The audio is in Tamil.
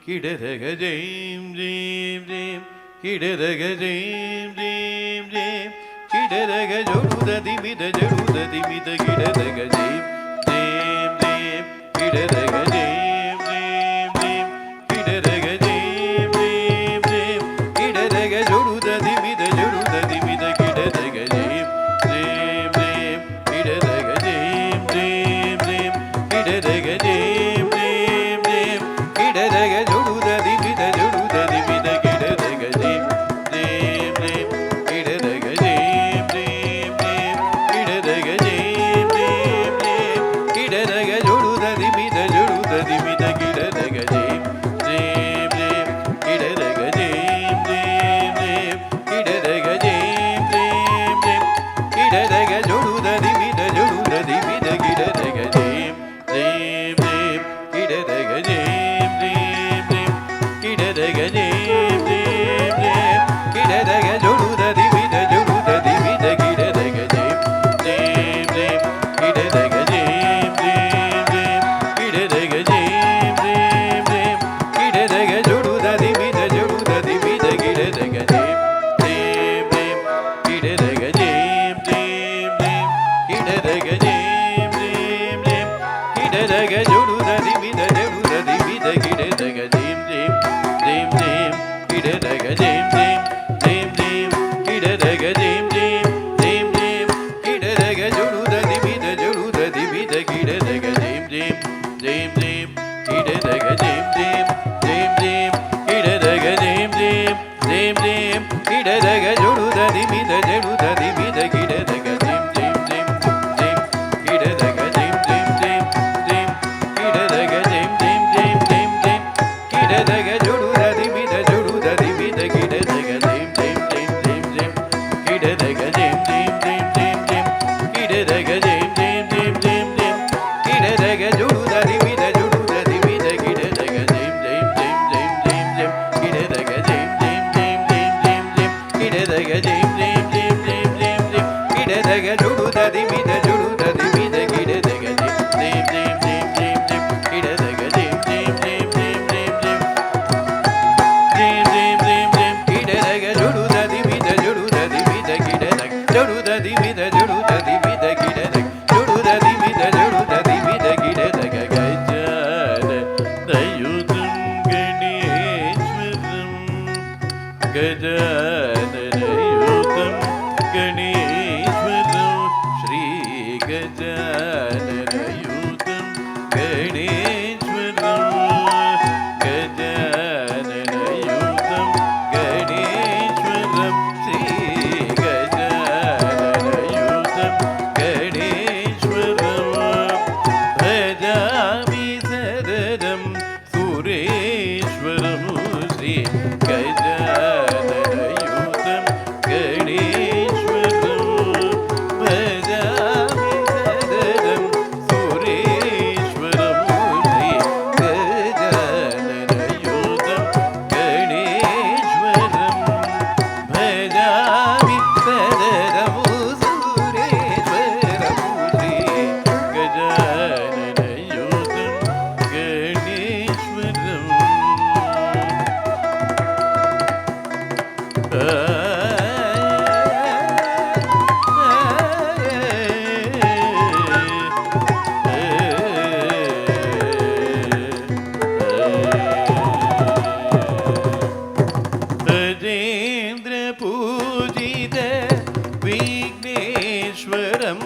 கிடதக ஜெயம் ஜெயம் ஜெயம் கிடதக ஜெயம் ஜெயம் ஜெயம் கிடதக ஜொடுததிமித ஜொடுததிமித கிடதக ஜெயம் ஜெயம் ஜெயம் கிடதக ஜெயம் ஜெயம் ஜெயம் கிடதக ஜெயம் ஜெயம் ஜெயம் கிடதக ஜொடுததிமித ஜொடுததிமித கிடதக ஜெயம் ஜெயம் ஜெயம் கிடதக ஜெயம் ஜெயம் ஜெயம் கிடதக ஜெயம் ஜெயம் ஜெயம் கிடதக ஜொடுததிமித ஜொடுததிமித கிடதக ஜெயம் ஜெயம் ஜெயம் கிடதக ஜெயம் ஜெயம் ஜெயம் கிடதக ஜெயம் ஜெயம் ஜெயம் கிடதக ஜொடுததிமித ஜொடுததிமித கிடதக ஜெயம் ஜெயம் ஜெயம் கிடதக ஜெயம் ஜெயம் ஜெயம் கிடதக ஜெயம் ஜெயம் ஜெயம் கிடதக ஜொடுததிமித ஜொடுததிமித கிடதக ஜெயம் ஜெயம் ஜெயம் கிடதக ஜெயம் ஜெயம் ஜெயம் கிடதக ஜெயம் ஜெயம் ஜெயம் கிடதக ஜொடுததிமித ஜொடுததிமித கிடதக ஜெயம் ஜெயம் ஜெயம் கிடதக ஜெயம் ஜெயம் ஜெயம் கிடதக ஜெயம் ஜெயம் ஜெயம் கிடதக ஜொடுததிமித ஜொடுததிமித கிடதக ஜெயம் ஜெயம் ஜெயம் கிடதக ஜெயம் ஜெயம் ஜெயம் கிடதக ஜெயம் ஜெயம் ஜெயம் கிடதக ஜொடுததிமித ஜொடுததிமித கிடதக ஜெயம் ஜெயம் ஜெயம் ஜெயம் கிடதக ஜெயம் ஜெயம் ஜெயம் ஜெயம் கிடதக ஜெயம் ஜெயம் ஜெயம் ஜெயம் கிடதக ஜொடுததிமித ஜொடுததிமித கிடதக ஜெயம் ஜெயம் ஜெயம் ஜெயம் கிடதக ஜெயம் ஜெயம் ஜெயம் ஜெயம் கிடதக ஜெயம் ஜெயம் ஜெயம் ஜெயம் கிடதக ஜொடுததிமித ஜொடுததிமித கிடதக ஜெயம் ஜெயம் ஜெயம் ஜெயம் கிடதக ஜெயம் ஜெயம் ஜெயம் ஜெயம் கிடதக ஜெயம் ஜெயம் ஜெயம் ஜெயம் ஜெயம் கிடதக ஜொடுததிமித ஜொடுததிமித கிடதக ஜெயம் ஜெயம் ஜெயம் ஜெயம் ஜெயம் கிடதக ஜெயம் ஜெயம் ஜெயம் ஜெயம் ஜெயம் கிடதக ஜெயம் ஜெயம் ஜெயம் ஜெயம் ஜெயம் கிடதக ஜொடுததிமித ஜொடுததிமித கிடதக ஜெயம் ஜெயம் ஜெயம் ஜெயம் ஜெயம் ஜெயம் கிடதக ஜெயம் ஜெயம் ஜெயம் ஜெயம் ஜெயம் ஜெயம் கிடதக ஜெயம் ஜெயம் ஜெயம் ஜெயம் ஜெயம் ஜெயம் கிடதக ஜொடுததிமித ஜொடுததிமித கிடதக ஜெயம் ஜெயம் ஜெயம் ஜெயம் ஜெயம் ஜெயம் கிடதக ஜெயம் ஜெயம் ஜெயம் ஜெயம் ஜெயம் ஜெயம் ஜெயம் ஜெயம் ஜெயம் ஜெயம் கிடதக ஜொடுததிமித ஜொடுததிமித கிடதக ஜொடுததிமித ஜொடுததிமித கிடதக ஜொடுததிமித ஜொடுததிமித கிடதக கஜான தயுதம் கணேஸ்வரம் கஜானனயுதம் கணேஸ்வரம் ஸ்ரீ கஜானனயுதம் கணேஸ்வரம் கஜானனயுதம் கணேஸ்வரம் ஸ்ரீ கஜானனயுதம் கணேஸ்வரம் பஜாமி சரதம் சுரேஸ்வரம் ஸ்ரீ கஜானனயுதம் கணேஸ்வரம் பஜாமி சரதம் சுரேஸ்வரம் ஸ்ரீ கஜானனயுதம் கணேஸ்வரம் பஜாமி சரதம் சுரேஸ்வரம் ஸ்ரீ கஜானனயுதம் கணேஸ்வரம் गजेन्द्र पूजित विघ्नेश्वरम्